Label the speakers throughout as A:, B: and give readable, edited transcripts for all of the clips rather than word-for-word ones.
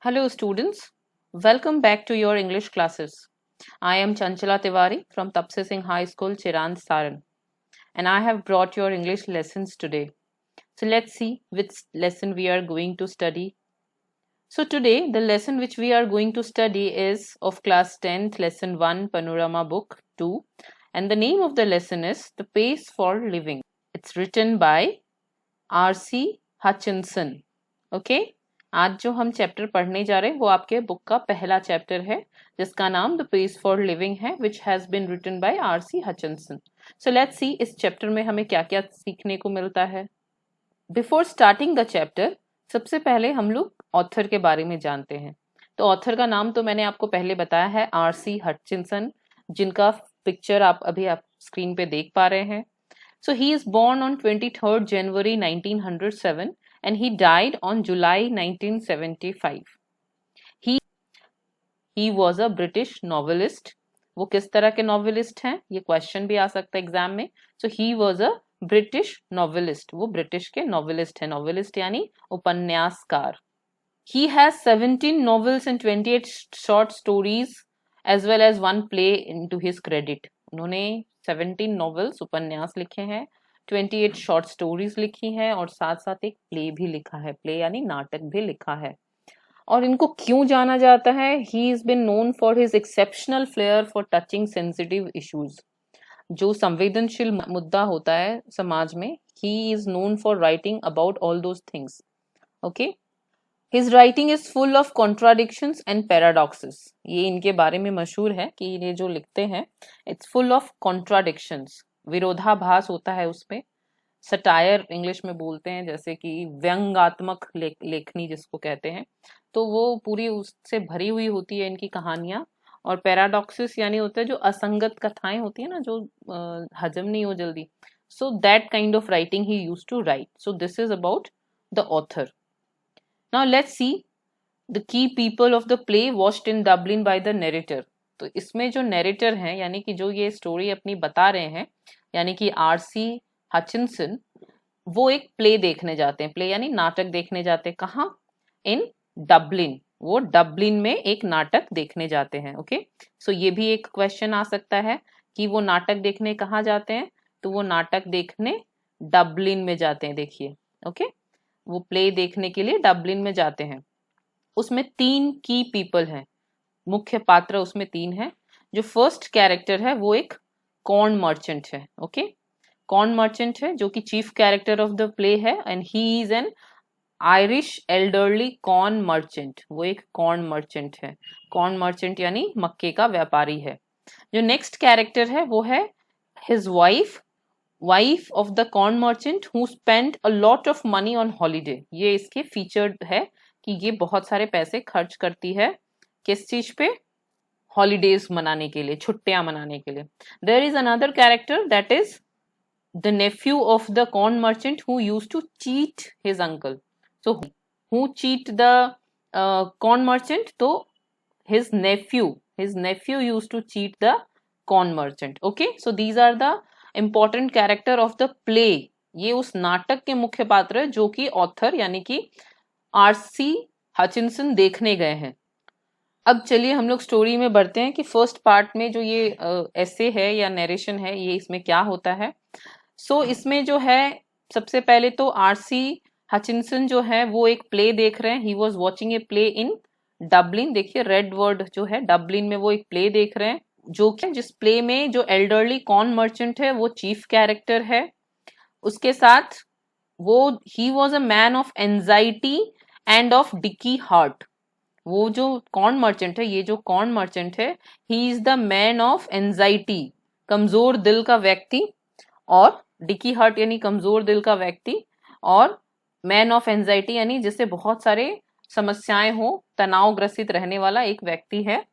A: Hello students, welcome back to your English classes. I am Chanchala Tiwari from Tapse Singh High School, Chirand, Saran, and I have brought your English lessons today. So let's see which lesson we are going to study. So today the lesson which we are going to study is of class 10th lesson 1 Panorama book 2, and the name of the lesson is The Pace for Living. It's written by R.C. Hutchinson. Okay? आज जो हम chapter पढ़ने जा रहे हैं वो आपके book का पहला चैप्टर है जिसका नाम द पेस फॉर लिविंग है which has been written by R C. Hutchinson. So let's see इस चैप्टर में हमें क्या क्या सीखने को मिलता है. बिफोर स्टार्टिंग द चैप्टर सबसे पहले हम लोग ऑथर के बारे में जानते हैं. तो ऑथर का नाम तो मैंने आपको पहले बताया है, आर.सी. हचिंसन, जिनका पिक्चर आप स्क्रीन पे देख पा रहे हैं. So he is born on 23rd January 1907 and he died on July 1975. He was a British novelist. वो किस तरह के नॉवेलिस्ट हैं ये क्वेश्चन भी आ सकता है एग्जाम में. So he was a British novelist. वो ब्रिटिश के नॉवेलिस्ट हैं. नॉवेलिस्ट यानी उपन्यासकार. He has 17 novels and 28 short stories as well as one play into his credit. उन्होंने 17 नॉवेल्स उपन्यास लिखे हैं, 28 शॉर्ट स्टोरीज लिखी हैं और साथ साथ एक प्ले भी लिखा है. प्ले यानी नाटक भी लिखा है. और इनको क्यों जाना जाता है? He is been known for his exceptional flare for touching sensitive issues. जो संवेदनशील मुद्दा होता है समाज में, he is known for writing about all those things. Okay. His writing is full of contradictions and paradoxes. ये इनके बारे में मशहूर है कि ये जो लिखते हैं it's full of contradictions. विरोधाभास होता है उसपे. सटायर इंग्लिश में बोलते हैं, जैसे कि व्यंग्यात्मक लेखनी जिसको कहते हैं. तो वो पूरी उससे भरी हुई होती है इनकी कहानियां. और पैराडॉक्सिस यानी होता है जो असंगत कथाएं होती है ना, जो हजम नहीं हो जल्दी. So that kind of writing he used to write. So this is about the author. Now let's see the key people of the play watched in Dublin by the narrator. तो इसमें जो नरेटर हैं यानी कि जो ये story अपनी बता रहे हैं यानी कि आर.सी. हचिंसन, वो एक प्ले देखने जाते हैं. प्ले यानी नाटक देखने जाते हैं. कहाँ? In Dublin. वो डबलिन में एक नाटक देखने जाते हैं. ओके. सो ये भी एक क्वेश्चन आ सकता है कि वो नाटक देखने कहाँ जाते हैं. तो वो नाटक देखने डबलिन में जाते हैं. देखिए. ओके. वो प्ले देखने के लिए डबलिन में जाते हैं. उसमें 3 की पीपल हैं. मुख्य पात्र उसमें 3 हैं. जो फर्स्ट कैरेक्टर है वो एक कॉर्न मर्चेंट है. ओके. कॉर्न मर्चेंट है जो कि chief character of the play है and he is an Irish elderly corn merchant. वो एक कॉर्न मर्चेंट है. कॉर्न मर्चेंट यानी मक्के का व्यापारी है. जो नेक्स्ट कैरेक्टर है वो है his wife of the corn merchant who spend a lot of money on holiday. ये इसके फीचर्ड है कि ये बहुत सारे पैसे खर्च करती है. किस चीज पे? हॉलीडेज मनाने के लिए, छुट्टियां मनाने के लिए. There is another character that is the nephew of the corn merchant who use to cheat his uncle. So who cheat the corn merchant? तो his nephew use to cheat the corn merchant. Okay. So these are the important character of the play. ये उस नाटक के मुख्य पात्र है जो कि ऑथर यानी कि आर.सी. हचिंसन देखने गए हैं. अब चलिए हम लोग स्टोरी में बढ़ते हैं कि फर्स्ट पार्ट में जो ये ऐसे है या नरेशन है, ये इसमें क्या होता है. सो इसमें जो है सबसे पहले तो आर.सी. हचिंसन जो है वो एक प्ले देख रहे हैं. He was watching a play in Dublin. देखिए रेड वर्ड जो है, डबलिन में वो एक प्ले देख रहे हैं जो कि जिस प्ले में जो एल्डरली कॉर्न मर्चेंट है वो चीफ कैरेक्टर है. उसके साथ वो he was a man of anxiety and of dicky heart. वो जो कॉर्न मर्चेंट है, ये जो कॉर्न मर्चेंट है, he is the man of anxiety, कमजोर दिल का व्यक्ति. और डिकी हार्ट यानी कमजोर दिल का व्यक्ति, और मैन ऑफ एंजाइटी यानी जिससे बहुत सारे समस्याएं हो, तनाव ग्रसित रहने वाला एक व्यक्ति है.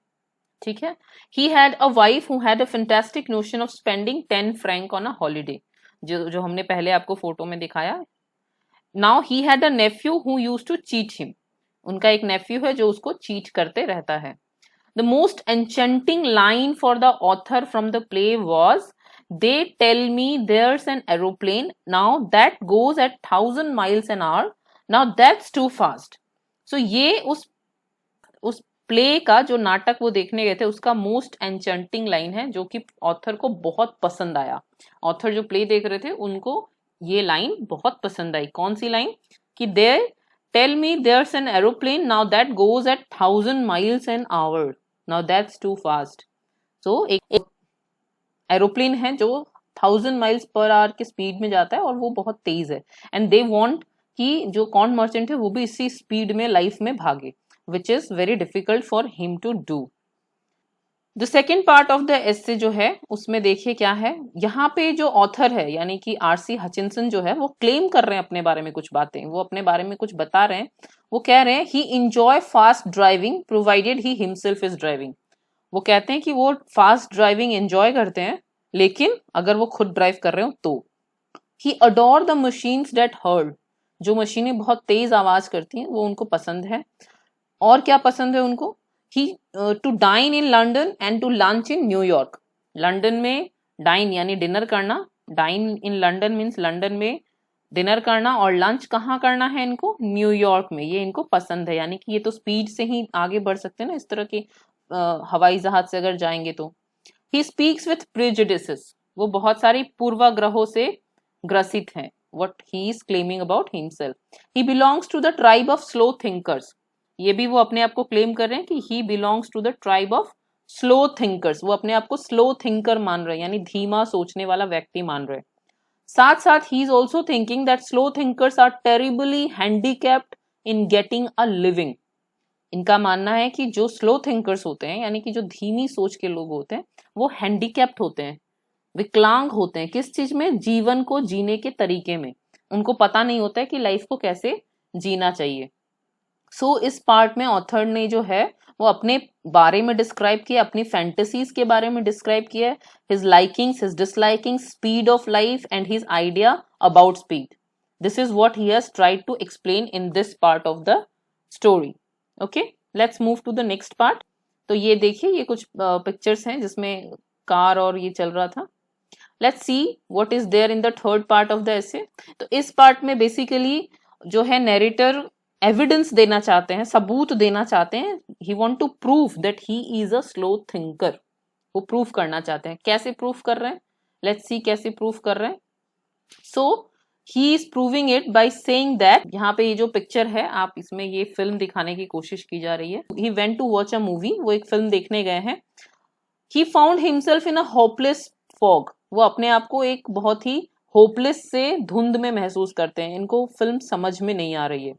A: ठीक है. He had a wife who had a fantastic notion of spending 10 franc on a holiday. जो हमने पहले आपको फोटो में दिखाया. Now he had a nephew who used to cheat him. उनका एक नेफ्यू है जो उसको चीट करते रहता है. The most enchanting line for the author from the play was, "They tell me there's an aeroplane now that goes at 1000 miles an hour. Now that's too fast." So ये उस उस प्ले का, जो नाटक वो देखने गए थे, उसका मोस्ट एन्चेंटिंग लाइन है जो कि ऑथर को बहुत पसंद आया। ऑथर जो प्ले देख रहे थे उनको ये लाइन बहुत पसंद आई। कौन सी लाइन? कि there tell me there's an aeroplane now that goes at 1000 miles an hour, now that's too fast. So एक एरोप्लेन है जो 1000 माइल्स पर आवर की स्पीड में जाता है और वो बहुत तेज है, एंड दे वांट कि जो कॉर्न मर्चेंट है वो भी इसी स्पीड में लाइफ में भागे, which is very difficult for him to do. The second part of the essay जो है उसमें देखिए क्या है। यहाँ पे जो ऑथर है यानी कि आरसी हचिंसन जो है वो क्लेम कर रहे हैं अपने बारे में कुछ बातें, वो अपने बारे में कुछ बता रहे हैं। वो कह रहे हैं he enjoy fast driving provided he himself is driving. वो कहते हैं कि वो फास्ट ड्राइविंग एंजॉय करते हैं, लेकिन अगर वो खुद ड्राइव कर रहे हो तो। He adore the machines that heard, जो मशीनें बहुत तेज आवाज करती हैं वो उनको पसंद है। और क्या पसंद है उनको? He to dine in London and to lunch in New York. London में डाइन यानी डिनर करना, dine in London means London में डिनर करना, और लंच कहाँ करना है इनको? न्यूयॉर्क में। ये इनको पसंद है, यानी कि ये तो स्पीड से ही आगे बढ़ सकते हैं ना इस तरह के हवाई जहाज से अगर जाएंगे तो। ही स्पीक्स विथ प्रेजुडिसेस, वो बहुत सारी पूर्वाग्रहों से ग्रसित हैं। what he is claiming about himself, he belongs to the tribe of slow thinkers। ये भी वो अपने आप को क्लेम कर रहे हैं कि he belongs to the tribe of slow thinkers। वो अपने आप को स्लो थिंकर मान रहे हैं, यानी धीमा सोचने वाला व्यक्ति मान रहे हैं। साथ साथ he is also thinking that slow thinkers are terribly handicapped in getting a living। इनका मानना है कि जो स्लो थिंकर्स होते हैं यानी कि जो धीमी सोच के लोग होते हैं वो हैंडीकैप्ड होते हैं, विकलांग होते हैं। किस चीज में? जीवन को जीने के तरीके में। उनको पता नहीं होता है कि लाइफ को कैसे जीना चाहिए। सो इस पार्ट में ऑथर ने जो है वो अपने बारे में डिस्क्राइब किया, अपनी फैंटेसीज के बारे में डिस्क्राइब किया, his likings, his dislikings, speed of life and his idea about speed. This is what he has tried to explain in this part of the story. Okay, let's move to the next part. तो ये देखिए, ये कुछ pictures हैं जिसमें car और ये चल रहा था। Let's see what is there in the third part of the essay. तो इस पार्ट में बेसिकली जो है नैरेटर एविडेंस देना चाहते हैं, सबूत देना चाहते हैं। He want to prove that he is a slow thinker. वो प्रूफ करना चाहते हैं। कैसे प्रूफ कर रहे हैं? लेट्स सी कैसे प्रूफ कर रहे हैं। So he is proving it by saying that, यहाँ पे ये जो पिक्चर है आप इसमें ये फिल्म दिखाने की कोशिश की जा रही है। He went to watch a movie, वो एक फिल्म देखने गए हैं। He found himself in a hopeless fog, वो अपने आप को एक बहुत ही होपलेस से धुंध में महसूस करते हैं, इनको फिल्म समझ में नहीं आ रही है।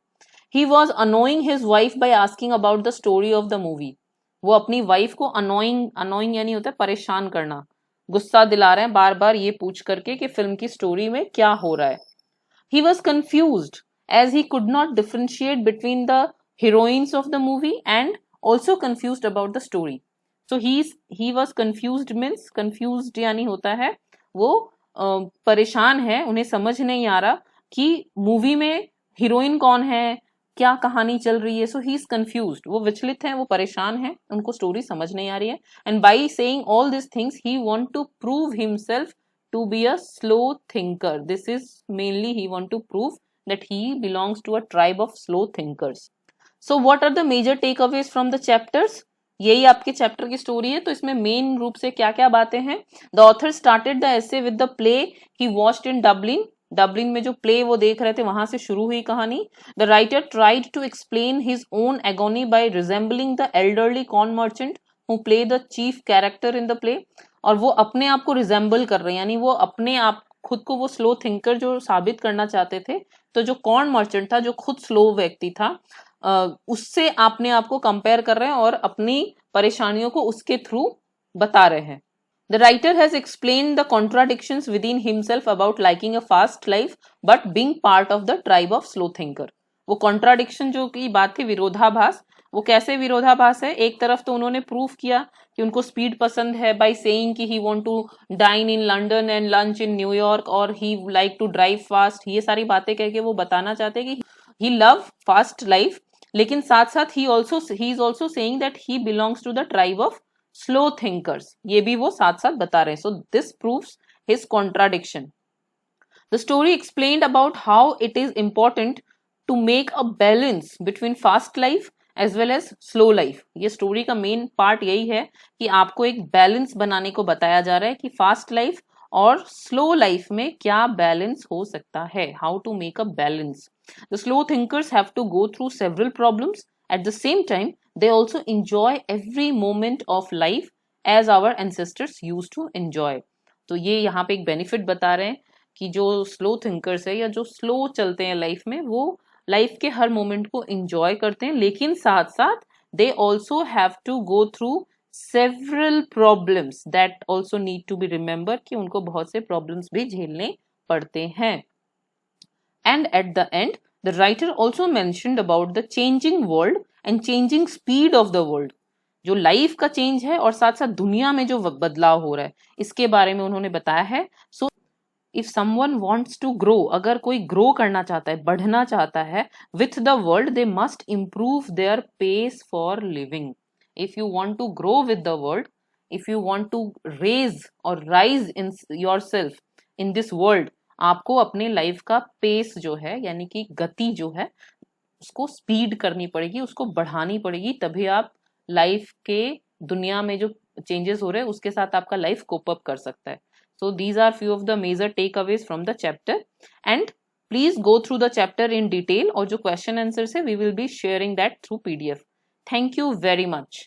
A: He was annoying his wife by asking about the story of the movie, वो अपनी वाइफ को अनोइंग, अनोइंग यानी होता है परेशान करना, गुस्सा दिला रहे हैं बार बार ये पूछ करके कि फिल्म की स्टोरी में क्या हो रहा है। He was confused as he could not differentiate between the heroines of the movie and also confused about the story. So he was confused means confused यानी होता है वो परेशान है, उन्हें समझ नहीं आ रहा कि मूवी में हीरोइन कौन है, क्या कहानी चल रही है। सो ही इज कंफ्यूज्ड, वो विचलित हैं, वो परेशान हैं, उनको स्टोरी समझ नहीं आ रही है। And by saying all this things he want to prove himself to be a slow thinker. This is mainly he want to prove that he belongs to a tribe of slow thinkers. So what are the major takeaways from the chapters? यही आपके chapter की story है। तो इसमें main रूप से क्या क्या बातें हैं? The author started the essay with the play he watched in Dublin. Dublin में जो प्ले वो देख रहे थे वहां से शुरू हुई कहानी। The writer tried to explain his own agony by resembling the elderly corn merchant who play the chief character in the play. और वो अपने आप को रिजेंबल कर रहे हैं, यानी वो अपने आप खुद को वो स्लो थिंकर जो साबित करना चाहते थे। तो जो कॉर्न मर्चेंट था, जो खुद स्लो व्यक्ति था, उससे अपने आप को कंपेयर कर रहे हैं और अपनी परेशानियों को उसके थ्रू बता रहे हैं। The writer has explain the contradictions with in himself about liking a fast life but being part of the tribe of slow thinker. वो कॉन्ट्राडिक्शन जो की बात थी, विरोधाभास, वो कैसे विरोधाभास है? एक तरफ तो उन्होंने प्रूफ किया कि उनको स्पीड पसंद है बाय सेइंग कि he want to dine in London and lunch in न्यूयॉर्क York he like to drive fast. ये सारी बातें कह के वो बताना चाहते हैं कि ही लव फास्ट लाइफ, लेकिन साथ साथ he is also saying that he belongs to the tribe of slow thinkers. ये भी वो साथ साथ बता रहे हैं। So this proves his contradiction. The story explained about how it is important to make a balance between fast life as well as slow life. ये story का मेन पार्ट यही है कि आपको एक बैलेंस बनाने को बताया जा रहा है कि फास्ट लाइफ और स्लो लाइफ में क्या बैलेंस हो सकता है, how to make a balance. The slow thinkers have to go through several problems at the same time, they also enjoy every moment of life as our ancestors used to enjoy। तो ये यहाँ पे एक benefit बता रहे हैं कि जो स्लो थिंकर्स है या जो स्लो चलते हैं लाइफ में, वो लाइफ के हर मोमेंट को एंजॉय करते हैं, लेकिन साथ साथ they also have to go through several problems that also need to be remember, कि उनको बहुत से प्रॉब्लम्स भी झेलने पड़ते हैं। And at the end the writer also mentioned about the changing world and changing speed of the world. जो life का चेंज है और साथ साथ दुनिया में जो बदलाव हो रहा है, इसके बारे में उन्होंने बताया है। So if someone wants to grow, अगर कोई ग्रो करना चाहता है, बढ़ना चाहता है with the world, they must improve their pace for living. If you want to grow with the world, if you want to raise और rise in your self in this world, आपको अपने life का pace जो है, यानी कि गति जो है, उसको स्पीड करनी पड़ेगी, उसको बढ़ानी पड़ेगी, तभी आप लाइफ के दुनिया में जो चेंजेस हो रहे हैं उसके साथ आपका लाइफ कोप अप कर सकता है। So these are few of the major takeaways from the chapter, and please go through the chapter in detail, और जो question answers है we will be sharing that through PDF. Thank you very much.